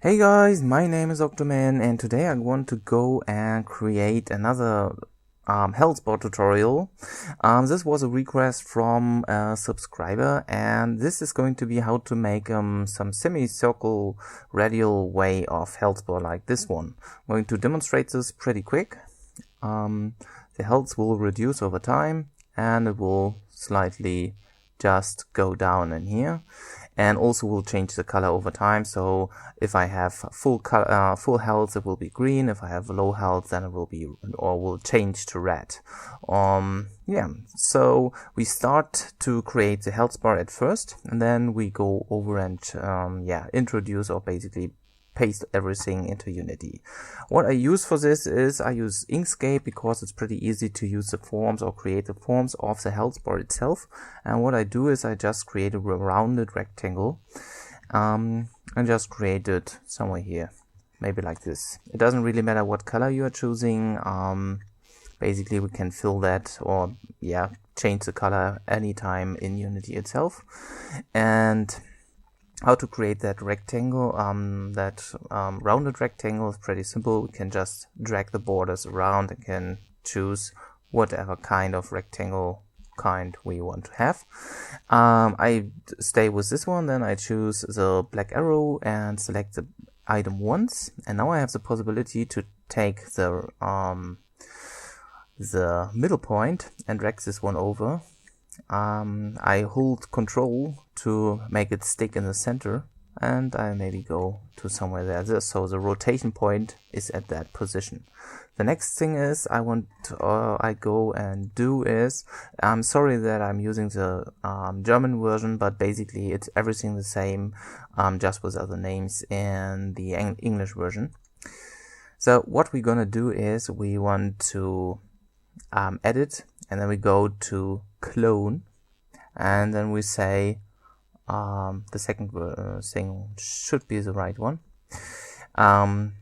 Hey guys, my name is xOctoManx and today I want to go and create another Healthbar tutorial. This was a request from a subscriber and this is going to be how to make some semicircle radial way of Healthbar like this one. I'm going to demonstrate this pretty quick. The health will reduce over time and it will slightly just go down in here. And also will change the color over time. So if I have full health, it will be green. If I have low health, then it will be or will change to red. So we start to create the health bar at first, and then we go over and introduce or basically paste everything into Unity. What I use for this is I use InkScape because it's pretty easy to use the forms or create the forms of the health bar itself. And what I do is I just create a rounded rectangle and just create it somewhere here, maybe like this. It doesn't really matter what color you are choosing. Basically we can fill that or change the color anytime in Unity itself. And how to create that rectangle, rounded rectangle is pretty simple. We can just drag the borders around and can choose whatever kind of rectangle we want to have. I stay with this one, then I choose the black arrow and select the item once. And now I have the possibility to take the middle point and drag this one over. I hold Control to make it stick in the center, and I maybe go to somewhere there. So the rotation point is at that position. The next thing is I go and do is, I'm sorry that I'm using the German version, but basically it's everything the same, just with other names in the English version. So what we're gonna do is we want to edit, and then we go to clone, and then we say the second thing should be the right one, and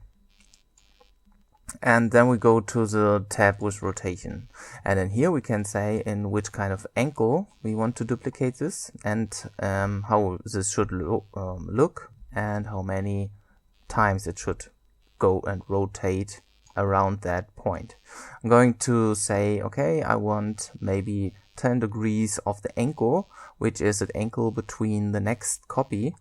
then we go to the tab with rotation, and then here we can say in which kind of angle we want to duplicate this, and how this should look and how many times it should go and rotate around that point. I'm going to say, okay, I want maybe 10 degrees of the angle, which is an angle between the next copy,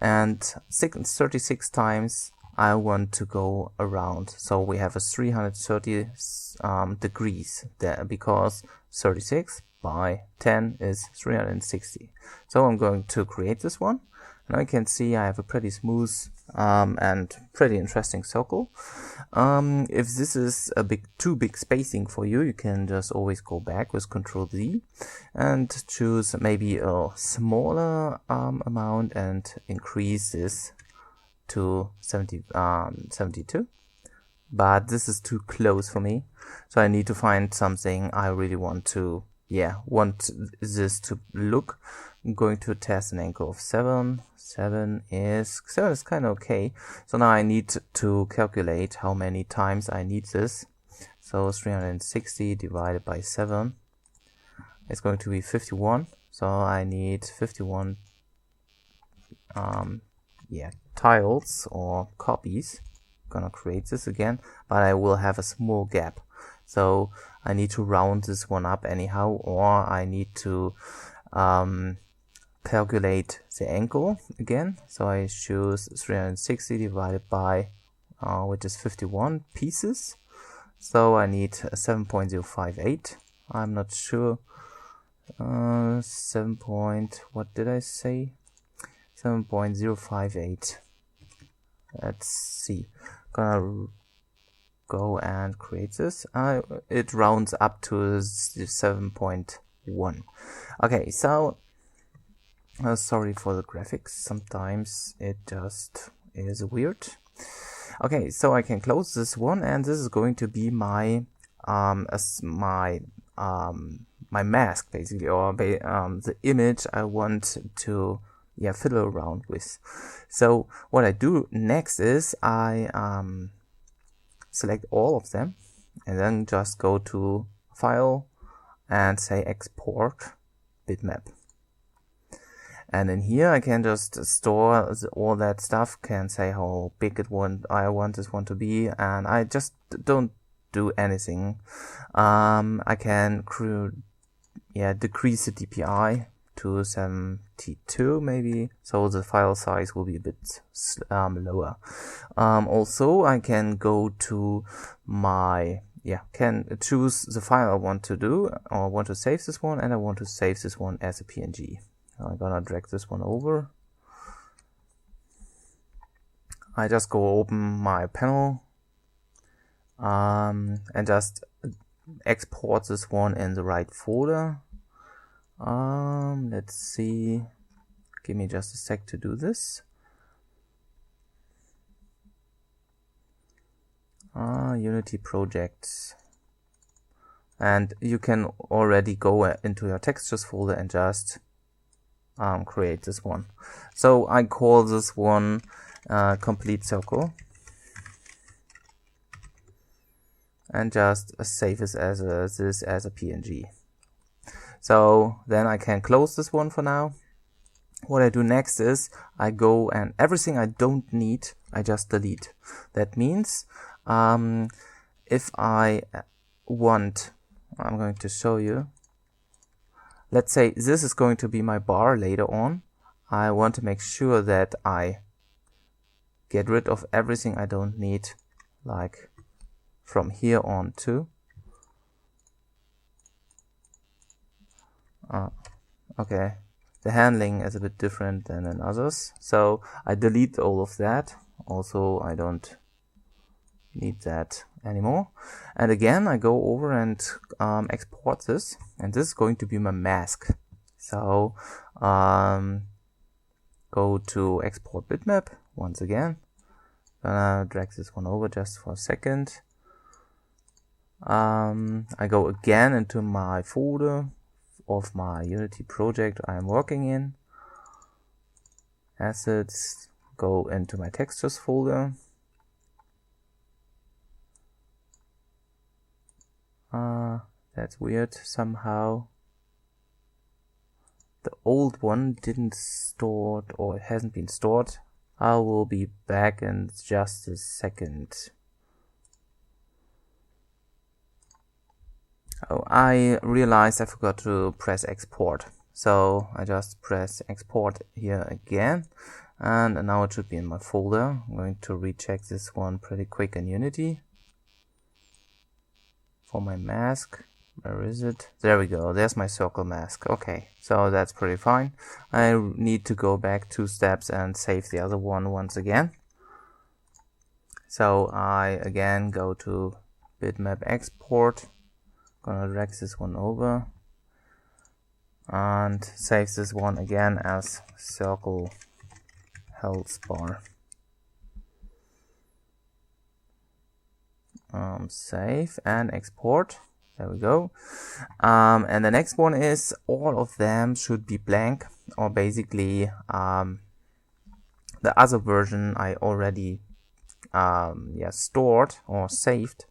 and 36 times I want to go around. So we have a 330 degrees there, because 36 by 10 is 360. So I'm going to create this one. Now you can see I have a pretty smooth and pretty interesting circle. If this is too big spacing for you, you can just always go back with Ctrl Z and choose maybe a smaller amount and increase this to 72. But this is too close for me, so I need to find something I really want this to look. I'm going to test an angle of 7. 7 is kind of okay. So now I need to calculate how many times I need this. So 360 divided by 7 is going to be 51. So I need 51 tiles or copies. I'm gonna create this again, but I will have a small gap. So I need to round this one up anyhow, or I need to calculate the angle again. So I choose 360 divided by which is 51 pieces. So I need 7.058. I'm not sure. what did I say? 7.058. Let's see. Gonna go and create this. It rounds up to 7.1. Okay, so sorry for the graphics, sometimes it just is weird. Okay, so I can close this one, and this is going to be my my mask basically, or the image I want to fiddle around with. So what I do next is I select all of them and then just go to File and say Export Bitmap. And in here I can just store all that stuff, can say how big I want this one to be, and I just don't do anything. I can decrease the DPI to 72 maybe, so the file size will be a bit lower. Also I can go to can choose the file I want to do, or I want to save this one, and I want to save this one as a PNG. I'm gonna drag this one over. I just go open my panel and just export this one in the right folder. Let's see, give me just a sec to do this. Unity projects, and you can already go into your textures folder and just create this one. So I call this one complete circle, and just save this as a PNG. So then I can close this one for now. What I do next is I go and everything I don't need I just delete. That means if I want, I'm going to show you, let's say this is going to be my bar later on. I want to make sure that I get rid of everything I don't need, like from here on to okay, the handling is a bit different than in others, so I delete all of that. Also, I don't need that anymore. And again, I go over and export this, and this is going to be my mask. So go to export bitmap once again. Gonna drag this one over just for a second. I go again into my folder of my Unity project I'm working in. Assets, go into my textures folder. That's weird somehow. The old one didn't store it, or it hasn't been stored. I will be back in just a second. Oh, I realized I forgot to press export. So I just press export here again. And now it should be in my folder. I'm going to recheck this one pretty quick in Unity. For my mask, where is it? There we go, there's my circle mask. Okay, so that's pretty fine. I need to go back 2 steps and save the other one once again. So I again go to bitmap export, gonna drag this one over and save this one again as circle Healthbar. Save and export. There we go. And the next one is all of them should be blank, or basically the other version I already stored or saved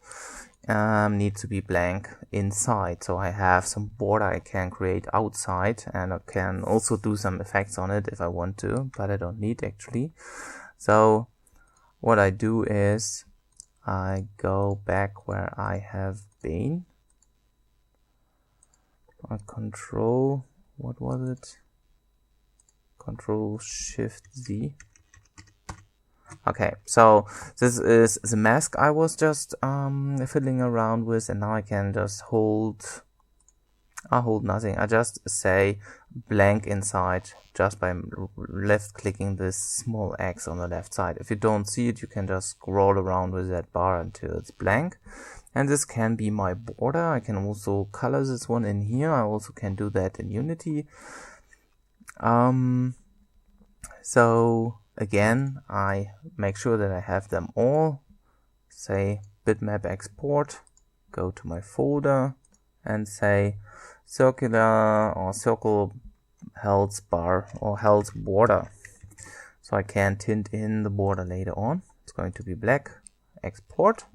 needs to be blank inside. So I have some border I can create outside, and I can also do some effects on it if I want to, but I don't need actually. So what I do is I go back where I have been. Control, what was it? Control Shift Z. Okay, so this is the mask I was just fiddling around with, and now I can just hold nothing. I just say blank inside just by left clicking this small X on the left side. If you don't see it, you can just scroll around with that bar until it's blank. And this can be my border. I can also color this one in here. I also can do that in Unity. So again, I make sure that I have them all. Say bitmap export, go to my folder and say circular or circle Healthbar or health border. So I can tint in the border later on. It's going to be black. Export,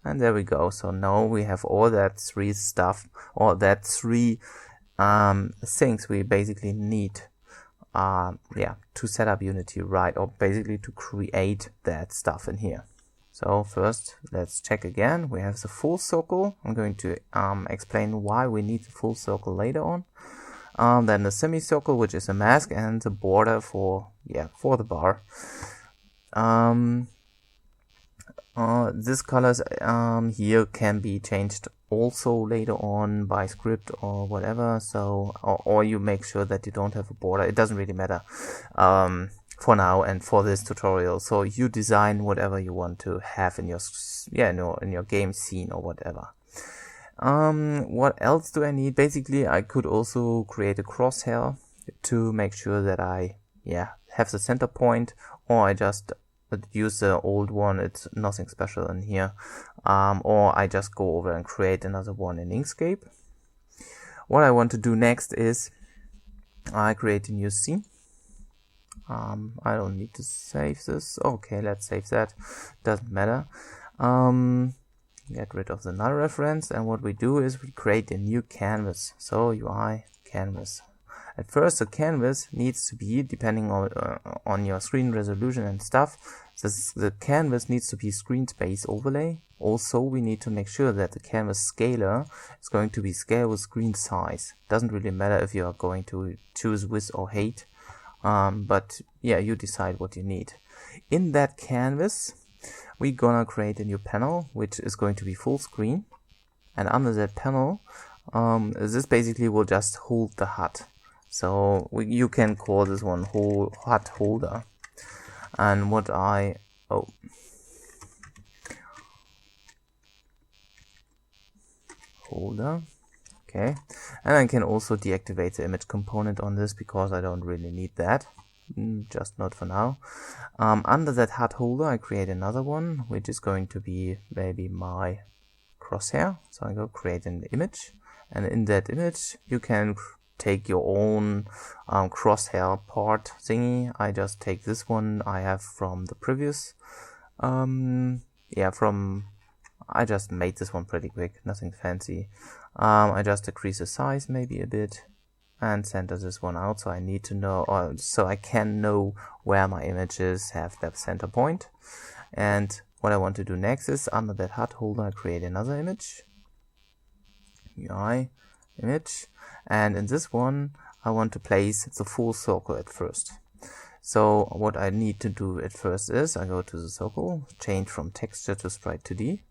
and there we go. So now we have all that 3 stuff, or that 3 things we basically need to set up Unity right, or basically to create that stuff in here. So first, let's check again. We have the full circle. I'm going to explain why we need the full circle later on. Then the semicircle, which is a mask, and the border for the bar. These colors here can be changed also later on by script or whatever. So or you make sure that you don't have a border. It doesn't really matter. For now and for this tutorial, so you design whatever you want to have in your in your game scene or whatever. What else do I need? Basically, I could also create a crosshair to make sure that I have the center point, or I just use the old one. It's nothing special in here, or I just go over and create another one in InkScape. What I want to do next is I create a new scene. I don't need to save this. Okay, let's save that. Doesn't matter. Get rid of the null reference, and what we do is we create a new canvas. So UI canvas. At first, the canvas needs to be, depending on your screen resolution and stuff, the canvas needs to be screen space overlay. Also, we need to make sure that the canvas scaler is going to be scale with screen size. Doesn't really matter if you are going to choose width or height. But yeah, you decide what you need. In that canvas, we're gonna create a new panel, which is going to be full screen. And under that panel, this basically will just hold the HUD. So you can call this one HUD holder. And what holder. Okay, and I can also deactivate the image component on this because I don't really need that, just not for now. Under that HUD holder, I create another one, which is going to be maybe my crosshair. So I go create an image, and in that image, you can take your own crosshair part thingy. I just take this one I have from the previous, I just made this one pretty quick, nothing fancy. I just decrease the size maybe a bit and center this one out, so I need to know, or so I can know where my images have their center point. And what I want to do next is under that HUD holder, I create another image, UI image, and in this one I want to place the full circle at first. So what I need to do at first is I go to the circle, change from texture to sprite 2D,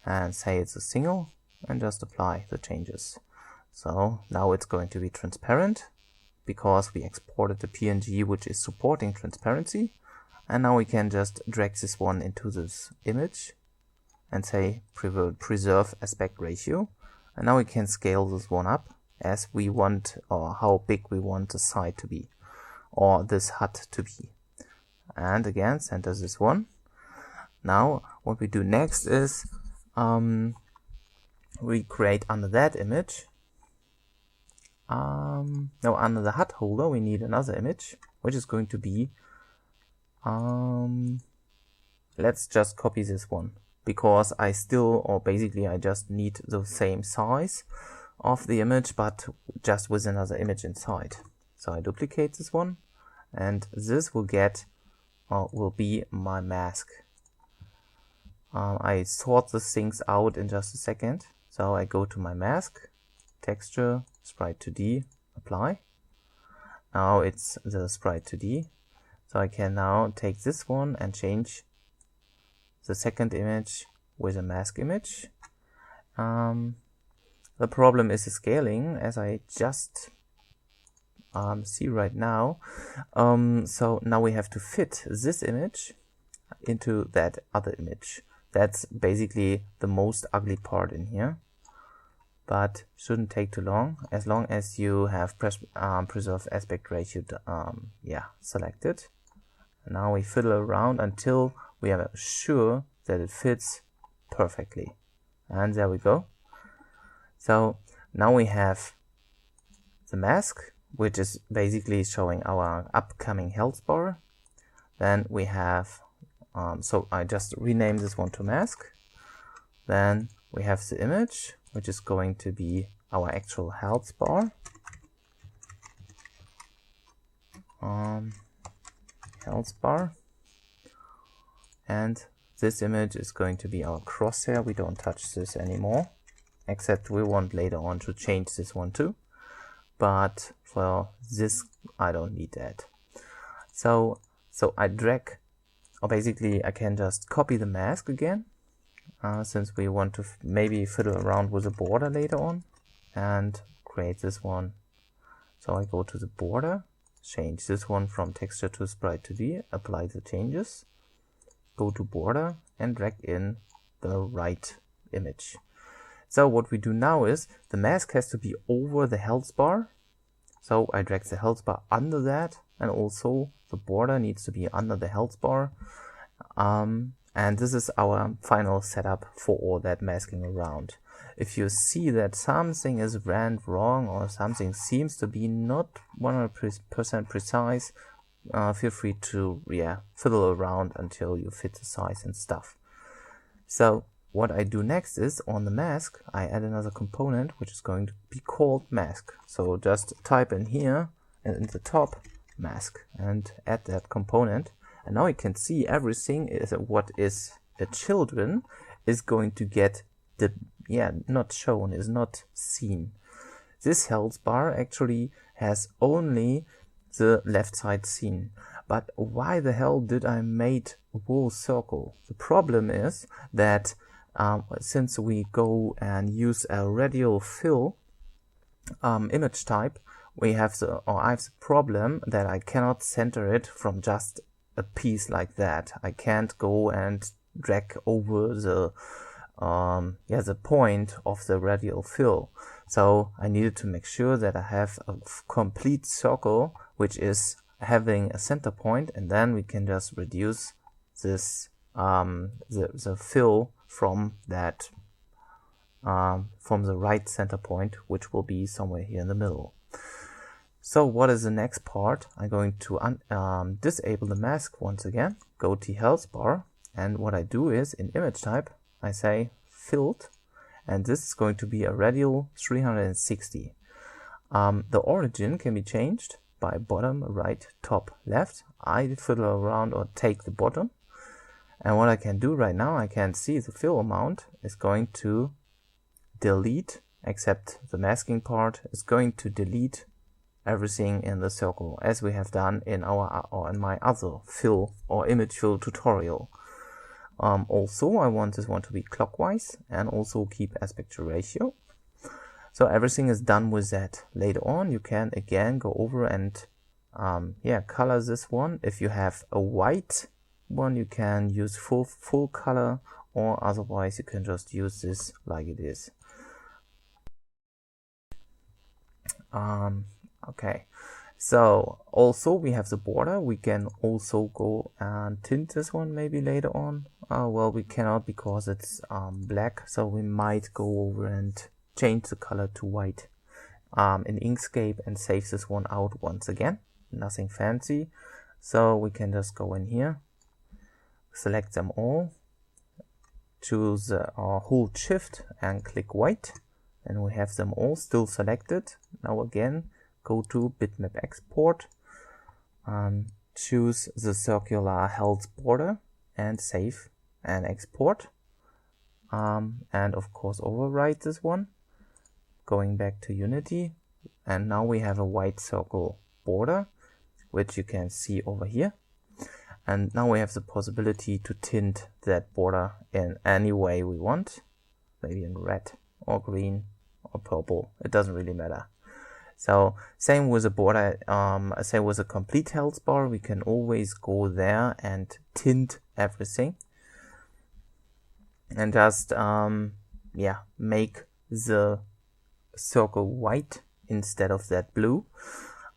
and say it's a single, and just apply the changes. So now it's going to be transparent because we exported the PNG which is supporting transparency, and now we can just drag this one into this image and say preserve aspect ratio, and now we can scale this one up as we want, or how big we want the side to be, or this HUD to be. And again, center this one. Now what we do next is we create under that image, under the HUD holder we need another image, which is going to be, let's just copy this one, because I just need the same size of the image, but just with another image inside. So I duplicate this one, and this will be my mask. I sort the things out in just a second. So I go to my mask, texture, sprite 2D, apply. Now it's the sprite 2D. So I can now take this one and change the second image with a mask image. The problem is the scaling, as I just see right now. So now we have to fit this image into that other image. That's basically the most ugly part in here, but shouldn't take too long, as long as you have preserve aspect ratio selected. Now we fiddle around until we are sure that it fits perfectly, and there we go. So now we have the mask, which is basically showing our upcoming Healthbar. Then we have so I just rename this one to mask. Then we have the image, which is going to be our actual Healthbar. Healthbar, and this image is going to be our crosshair. We don't touch this anymore, except we want later on to change this one too, but for this I don't need that. So I drag, or basically I can just copy the mask again, since we want to maybe fiddle around with the border later on, and create this one. So I go to the border, change this one from texture to sprite 2D, apply the changes, go to border and drag in the right image. So what we do now is the mask has to be over the health bar. So I drag the health bar under that, and also the border needs to be under the health bar. And this is our final setup for all that masking around. If you see that something is ran wrong or something seems to be not 100% precise, feel free to fiddle around until you fit the size and stuff. So what I do next is, on the mask, I add another component which is going to be called mask. So just type in here in the top mask and add that component. And now you can see everything is what is a children is going to get the not shown, is not seen. This health bar actually has only the left side seen. But why the hell did I make a whole circle? The problem is that since we go and use a radial fill image type, I have the problem that I cannot center it from just a piece like that. I can't go and drag over the point of the radial fill. So I needed to make sure that I have a complete circle which is having a center point, and then we can just reduce this the fill from that from the right center point, which will be somewhere here in the middle. So what is the next part? I'm going to disable the mask once again, go to health bar, and what I do is in image type I say filled, and this is going to be a radial 360. The origin can be changed by bottom, right, top, left. I fiddle around or take the bottom, and what I can do right now, I can see the fill amount is going to delete, except the masking part, is going to delete everything in the circle, as we have done in my other fill or image fill tutorial. Also, I want this one to be clockwise and also keep aspect ratio. So everything is done with that. Later on, you can again go over and color this one. If you have a white one, you can use full color, or otherwise you can just use this like it is. Okay, so also we have the border. We can also go and tint this one maybe later on. Well, we cannot because it's black, so we might go over and change the color to white in Inkscape and save this one out once again. Nothing fancy. So we can just go in here, select them all, choose hold shift and click white, and we have them all still selected. Now again, go to bitmap export, choose the circular health border and save and export, and of course overwrite this one, going back to Unity, and now we have a white circle border which you can see over here, and now we have the possibility to tint that border in any way we want, maybe in red or green or purple, it doesn't really matter. So same with the border, same with a complete health bar, we can always go there and tint everything and just make the circle white instead of that blue.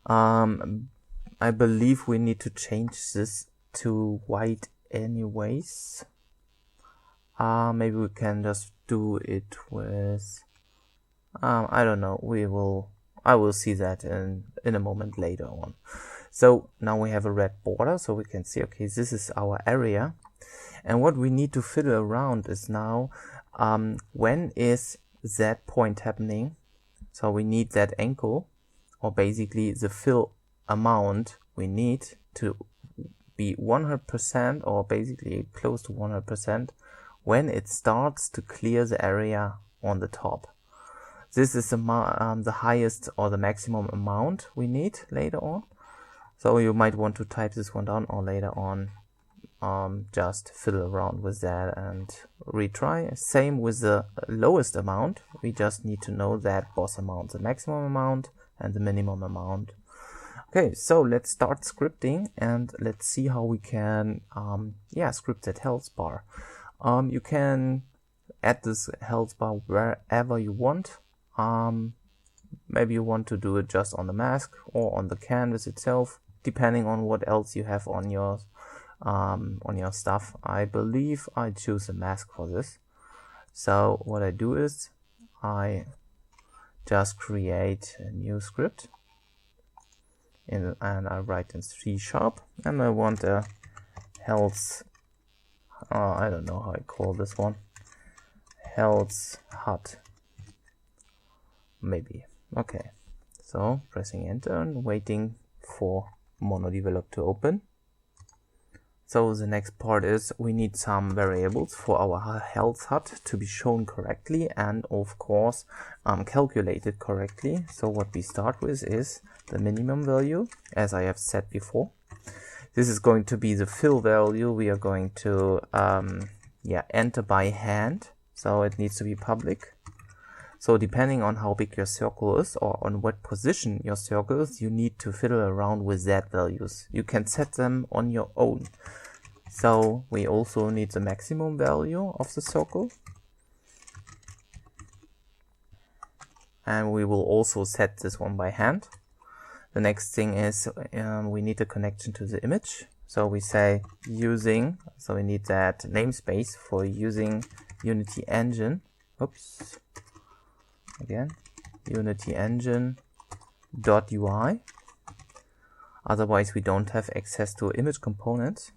I believe we need to change this to white anyways. Maybe we can just do it with I don't know, I will see that in a moment later on. So now we have a red border, so we can see, okay, this is our area. And what we need to fiddle around is now, when is that point happening? So we need that angle, or basically the fill amount we need to be 100% or basically close to 100% when it starts to clear the area on the top. This is the highest or the maximum amount we need later on. So you might want to type this one down, or later on just fiddle around with that and retry. Same with the lowest amount. We just need to know that boss amount, the maximum amount and the minimum amount. Okay, so let's start scripting and let's see how we can script that health bar. You can add this health bar wherever you want. Maybe you want to do it just on the mask or on the canvas itself, depending on what else you have on your stuff. I believe I choose a mask for this. So what I do is I just create a new script and I write in C# and I want a health, I don't know how I call this one, health hut maybe. Okay, so pressing enter and waiting for MonoDevelop to open. So the next part is we need some variables for our health hut to be shown correctly and of course calculated correctly. So what we start with is the minimum value, as I have said before. This is going to be the fill value we are going to enter by hand, so it needs to be public. So depending on how big your circle is or on what position your circle is, you need to fiddle around with that values. You can set them on your own. So we also need the maximum value of the circle. And we will also set this one by hand. The next thing is we need a connection to the image. So we say using, so we need that namespace for using Unity Engine. Oops. Again, Unity Engine.ui. Otherwise we don't have access to image components.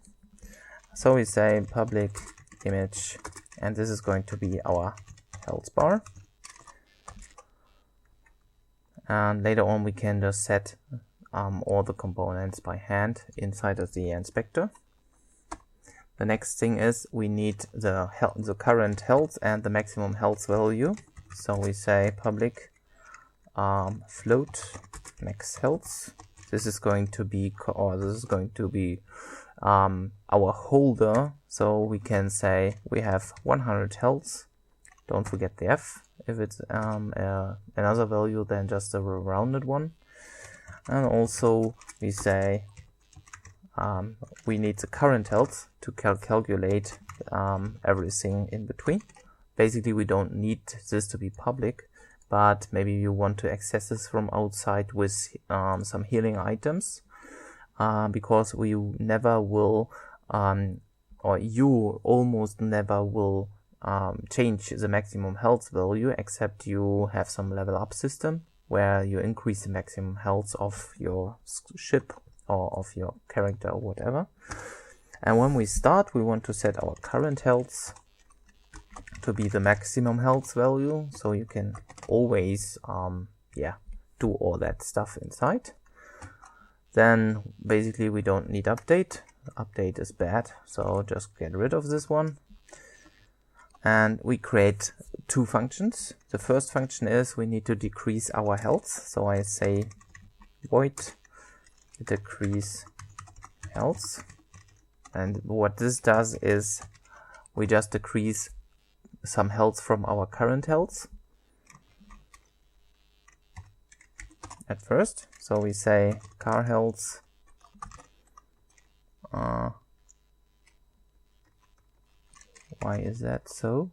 So we say public image, and this is going to be our health bar. And later on we can just set all the components by hand inside of the inspector. The next thing is we need the current health and the maximum health value. So we say public float max health. This is going to be our holder. So we can say we have 100 health. Don't forget the F if it's another value than just a rounded one. And also we say we need the current health to calculate everything in between. Basically we don't need this to be public, but maybe you want to access this from outside with some healing items, because we never will or you almost never will change the maximum health value, except you have some level up system where you increase the maximum health of your ship or of your character or whatever. And when we start, we want to set our current health to be the maximum health value, so you can always do all that stuff inside. Then basically we don't need update. Update is bad, so just get rid of this one. And we create two functions. The first function is we need to decrease our health. So I say void decrease health. And what this does is we just decrease some health from our current health at first. So we say car health why is that so?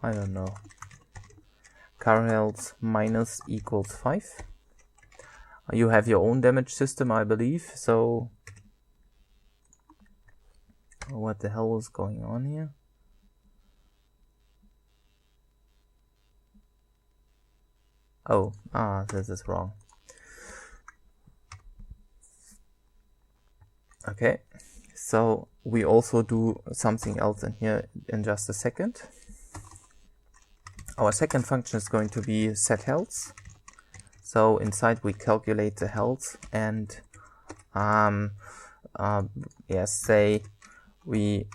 I don't know. Car health minus equals 5. You have your own damage system, I believe, so what the hell is going on here? Oh, this is wrong. Okay, so we also do something else in here in just a second. Our second function is going to be set health. So inside we calculate the health and say we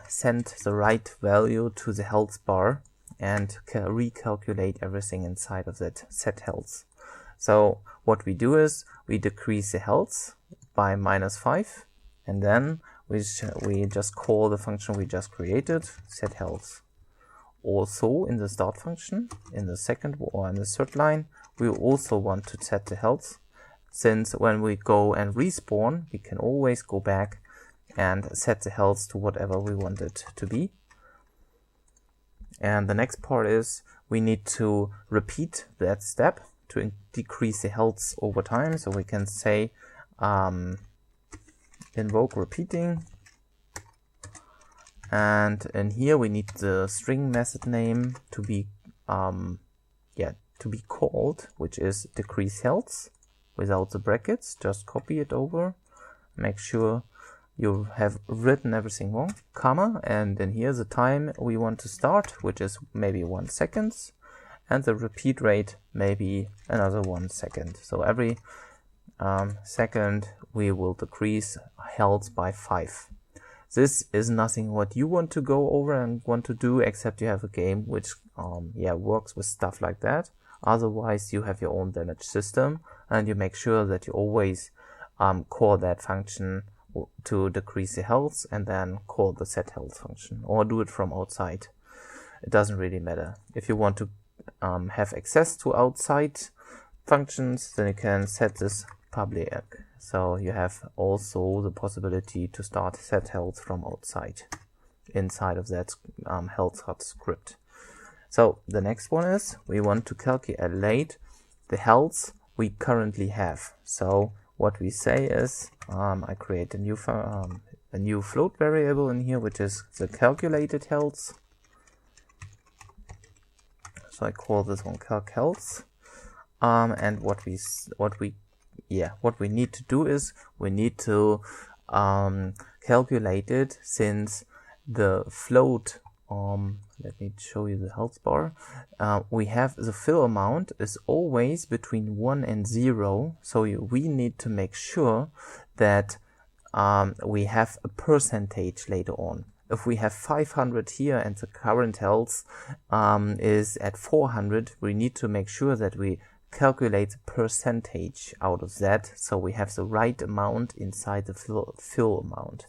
send the right value to the health bar and recalculate everything inside of that set health. So what we do is we decrease the health by -5, and then we just call the function we just created, set health. Also in the start function, in the second or in the third line, we also want to set the health, since when we go and respawn, we can always go back and set the health to whatever we want it to be. And the next part is we need to repeat that step to decrease the health over time. So we can say invoke repeating, and in here we need the string method name to be called, which is decrease health without the brackets. Just copy it over, make sure you have written everything wrong, comma, and then here's the time we want to start, which is maybe 1 second, and the repeat rate maybe another 1 second. So every second we will decrease health by 5. This is nothing what you want to go over and want to do, except you have a game which works with stuff like that. Otherwise you have your own damage system, and you make sure that you always call that function to decrease the health and then call the set health function, or do it from outside. It doesn't really matter. If you want to have access to outside functions, then you can set this public. So you have also the possibility to start set health from outside inside of that health hut script. So the next one is we want to calculate the health we currently have. So what we say is I create a new float variable in here, which is the calculated health. So I call this one calc health. And what we need to do is we need to calculate it, since the float, let me show you the health bar. We have the fill amount is always between 1 and 0, so we need to make sure that we have a percentage later on. If we have 500 here and the current health is at 400, we need to make sure that we calculate the percentage out of that, so we have the right amount inside the fill amount.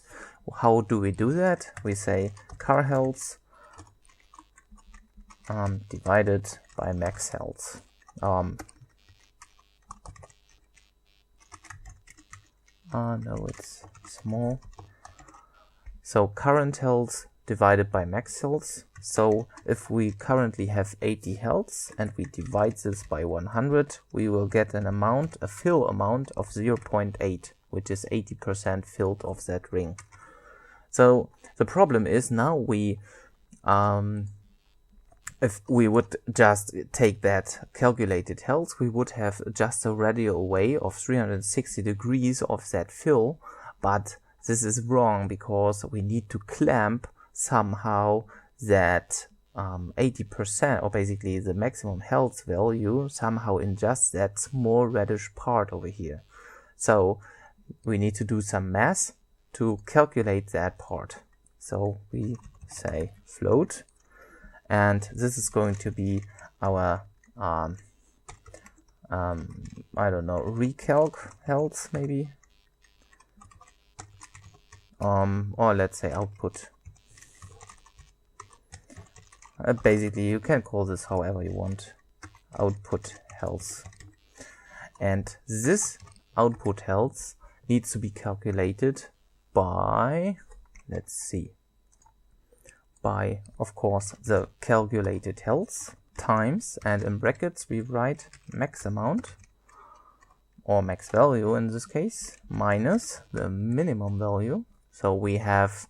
How do we do that? We say car health divided by max health. No, it's small. So current health divided by max health. So if we currently have 80 health and we divide this by 100, we will get a fill amount of 0.8, which is 80% filled of that ring. So the problem is now if we would just take that calculated health, we would have just a radial away of 360 degrees of that fill, but this is wrong because we need to clamp somehow that 80%, or basically the maximum health value, somehow in just that small reddish part over here. So we need to do some math to calculate that part. So we say float, and this is going to be our recalc health maybe, or let's say output. Basically you can call this however you want, output health. And this output health needs to be calculated by, by of course the calculated health times, and in brackets we write max amount, or max value in this case, minus the minimum value. So we have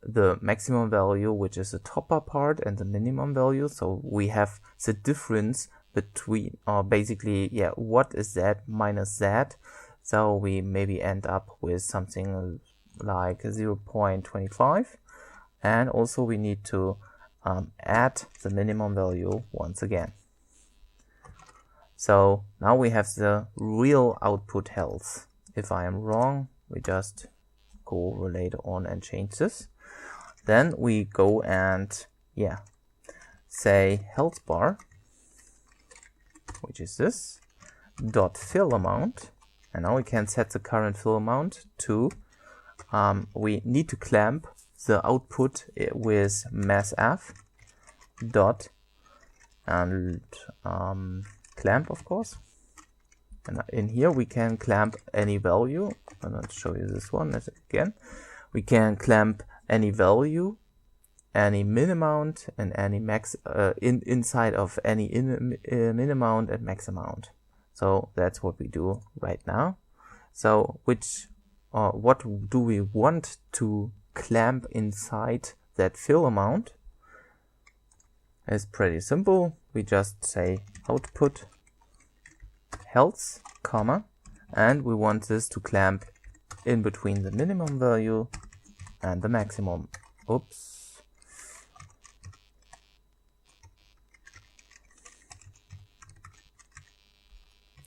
the maximum value, which is the topper part, and the minimum value. So we have the difference between, basically, what is that minus that. So we maybe end up with something like 0.25. And also we need to add the minimum value once again. So now we have the real output health. If I am wrong, we just go over later on and change this. Then we go and say Healthbar, which is this, dot fill amount, and now we can set the current fill amount to we need to clamp the output with massf dot and clamp, of course. And in here we can clamp any value. I'm going to show you this one again. We can clamp any value, any min amount, and any max inside of any min amount and max amount. So that's what we do right now. So what do we want to clamp inside that fill amount? It's pretty simple. We just say output health, comma, and we want this to clamp in between the minimum value and the maximum. Oops.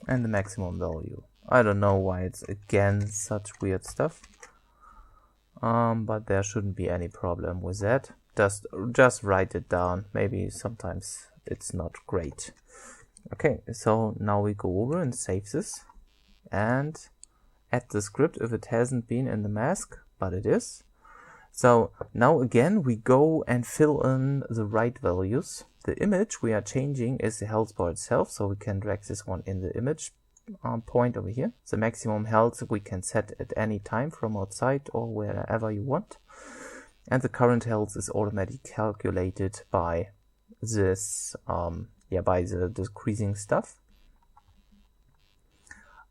And the maximum value. I don't know why it's again such weird stuff. But there shouldn't be any problem with that. Just write it down. Maybe sometimes it's not great. Okay, so now we go over and save this and add the script if it hasn't been in the mask, but it is. So now again we go and fill in the right values. The image we are changing is the health bar itself, so we can drag this one in the image point over here. The maximum health we can set at any time from outside or wherever you want. And the current health is automatically calculated by this, by the decreasing stuff.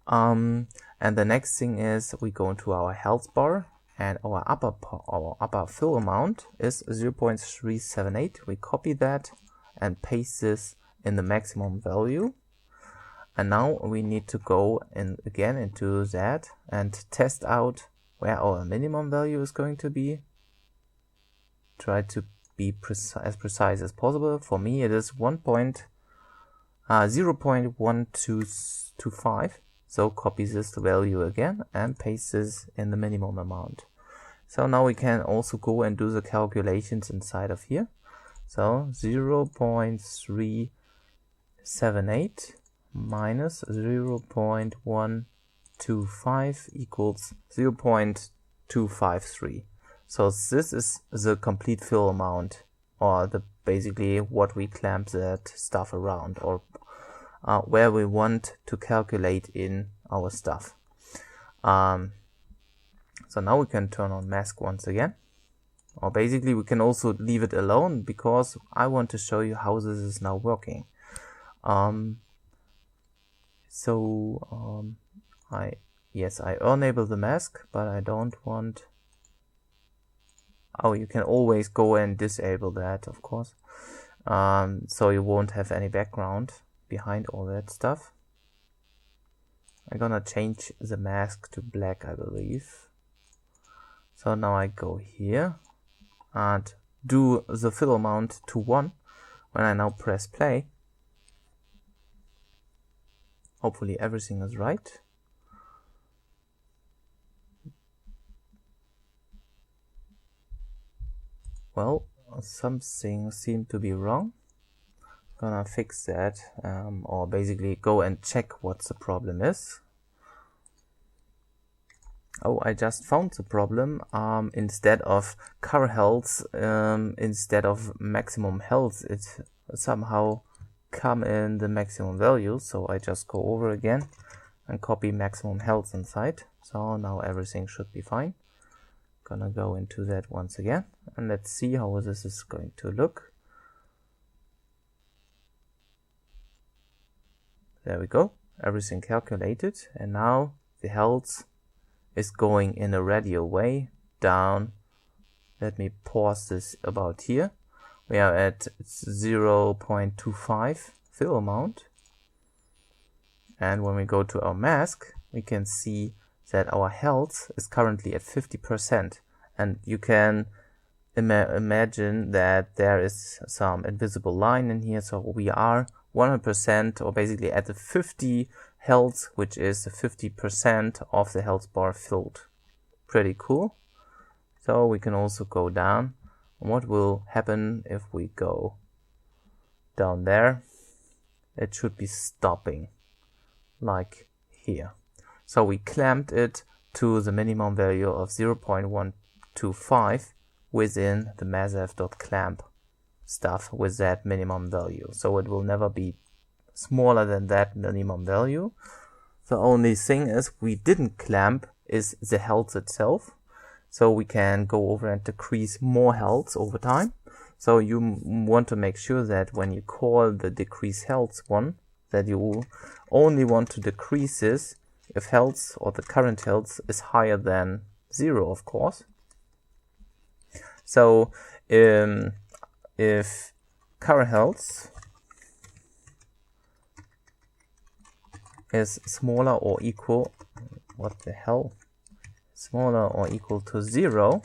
And the next thing is we go into our health bar, and our upper fill amount is 0.378. We copy that and paste this in the maximum value. And now we need to go in again into that and test out where our minimum value is going to be. Try to be as precise as possible. For me it is 0.1225. So copy this value again and paste this in the minimum amount. So now we can also go and do the calculations inside of here. So 0.378 minus 0.125 equals 0.253. So this is the complete fill amount, or basically what we clamp that stuff around, or where we want to calculate in our stuff. So now we can turn on mask once again, or basically we can also leave it alone because I want to show you how this is now working. I enable the mask, but I don't want. Oh, you can always go and disable that, of course. So you won't have any background behind all that stuff. I'm gonna change the mask to black, I believe. So now I go here and do the fill amount to 1. When I now press play, hopefully everything is right. Well, something seemed to be wrong. Gonna fix that, or basically go and check what the problem is. Oh, I just found the problem. Instead of car health, instead of maximum health, it somehow come in the maximum value. So I just go over again and copy maximum health inside. So now everything should be fine. Gonna go into that once again, and let's see how this is going to look. There we go, everything calculated, and now the health is going in a radial way down. Let me pause this about here. We are at 0.25 fill amount, and when we go to our mask, we can see that our health is currently at 50%, and you can imagine that there is some invisible line in here, so we are 100% or basically at the 50 health, which is the 50% of the health bar filled. Pretty cool. So we can also go down. What will happen if we go down there? It should be stopping like here. So we clamped it to the minimum value of 0.125 within the mathf.clamp stuff with that minimum value. So it will never be smaller than that minimum value. The only thing is we didn't clamp is the health itself. So we can go over and decrease more health over time. So you want to make sure that when you call the decrease health one, that you only want to decrease this if health or the current health is higher than 0, of course. So if current health is smaller or equal, what the hell? Smaller or equal to 0,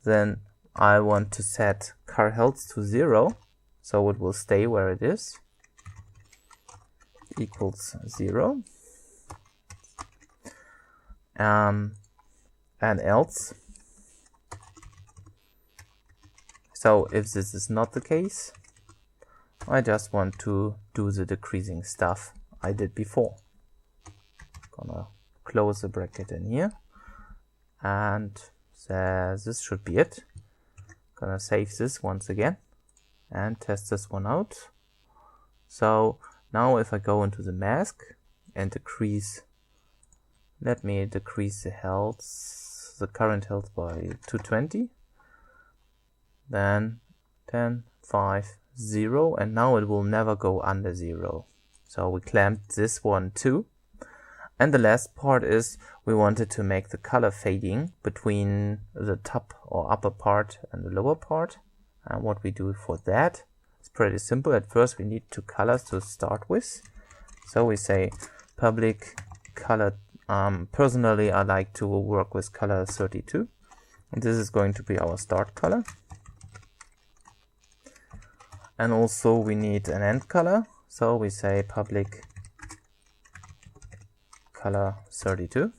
then I want to set current health to 0, so it will stay where it is, equals 0, and else. So if this is not the case, I just want to do the decreasing stuff I did before. Gonna close the bracket in here. And this should be it. Gonna save this once again and test this one out. So now if I go into the mask and decrease, let me decrease the health, the current health by 220, then 10, 5, 0, and now it will never go under 0. So we clamped this one too. And the last part is we wanted to make the color fading between the top or upper part and the lower part. And what we do for that is pretty simple. At first we need two colors to start with. So we say public color. Personally, I like to work with color 32. And this is going to be our start color. And also we need an end color. So we say public color 32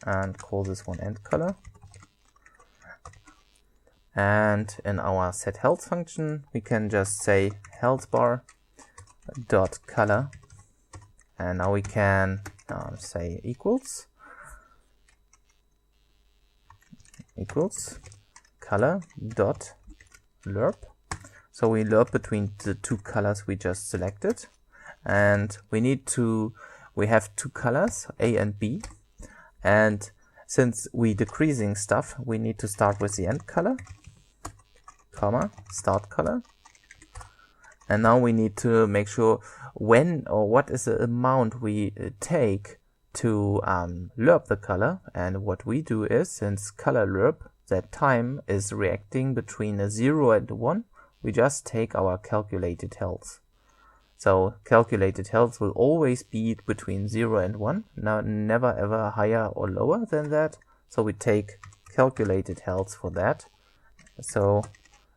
and call this one end color. And in our set health function, we can just say healthbar dot color, and now we can say equals color dot lerp. So we lerp between the two colors we just selected, and we have two colors, A and B, and since we decreasing stuff, we need to start with the end color, comma, start color, and now we need to make sure when or what is the amount we take to lerp the color. And what we do is, since color lerp, that time is reacting between a 0 and 1, we just take our calculated health. So calculated health will always be between 0 and 1, never ever higher or lower than that. So we take calculated health for that. So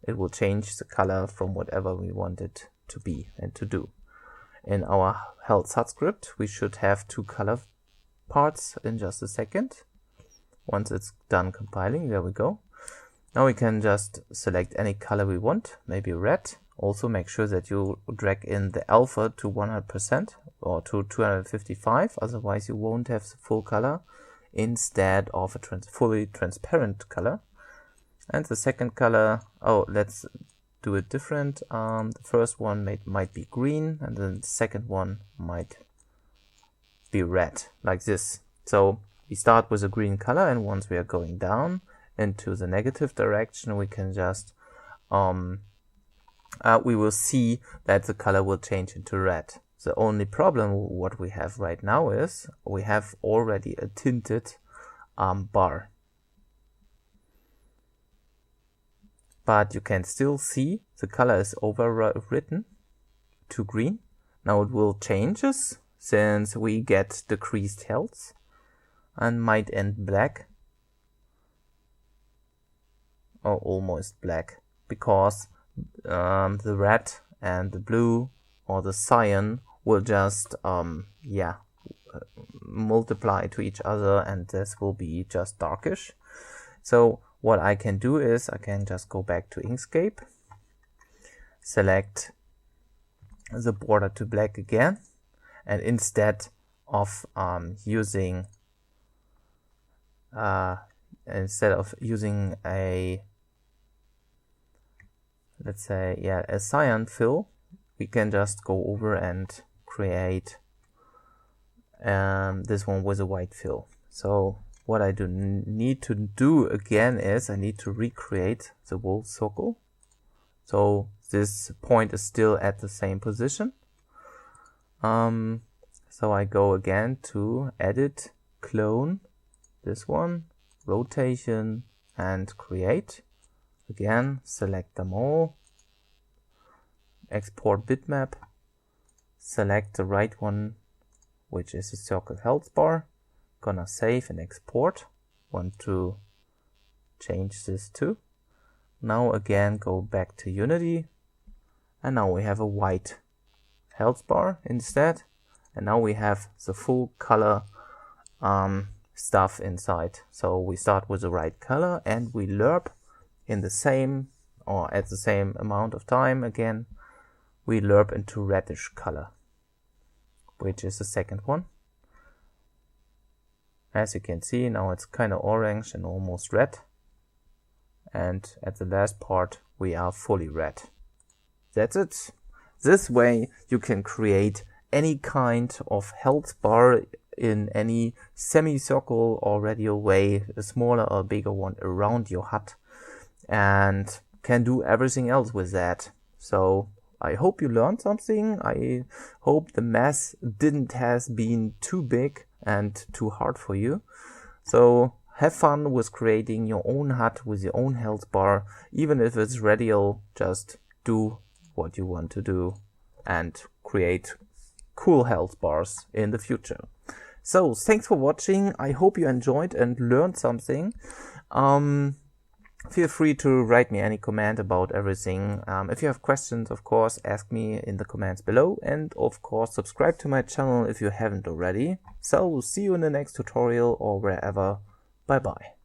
it will change the color from whatever we want it to be and to do. In our health subscript, we should have two color parts in just a second. Once it's done compiling, there we go. Now we can just select any color we want, maybe red. Also make sure that you drag in the alpha to 100% or to 255, otherwise you won't have the full color instead of a fully transparent color. And the second color, let's do it different. The first one might be green, and then the second one might be red, like this. So we start with a green color, and once we are going down into the negative direction, we can just we will see that the color will change into red. The only problem what we have right now is we have already a tinted bar. But you can still see the color is overwritten to green. Now it will change since we get decreased health and might end black. or almost black, because the red and the blue or the cyan will just multiply to each other, and this will be just darkish. So what I can do is I can just go back to Inkscape, select the border to black again, and instead of using a, let's say, a cyan fill, we can just go over and create this one with a white fill. So what I need to do again is I need to recreate the whole circle. So this point is still at the same position. So I go again to edit, clone, this one, rotation, and create. Again, select them all, export bitmap, select the right one, which is a circle Healthbar. Gonna save and export. Want to change this too. Now again go back to Unity, and now we have a white Healthbar instead, and now we have the full color stuff inside. So we start with the right color, and we lerp in the same or at the same amount of time again, we lerp into reddish color, which is the second one. As you can see, now it's kind of orange and almost red. And at the last part, we are fully red. That's it. This way you can create any kind of Healthbar in any semicircle or radial way, a smaller or bigger one around your hut, and can do everything else with that. So I hope you learned something. I hope the mess didn't has been too big and too hard for you. So have fun with creating your own hut with your own Healthbar. Even if it's radial, just do what you want to do and create cool Healthbars in the future. So thanks for watching. I hope you enjoyed and learned something. Feel free to write me any comment about everything. If you have questions, of course, ask me in the comments below. And of course, subscribe to my channel if you haven't already. So see you in the next tutorial or wherever. Bye bye.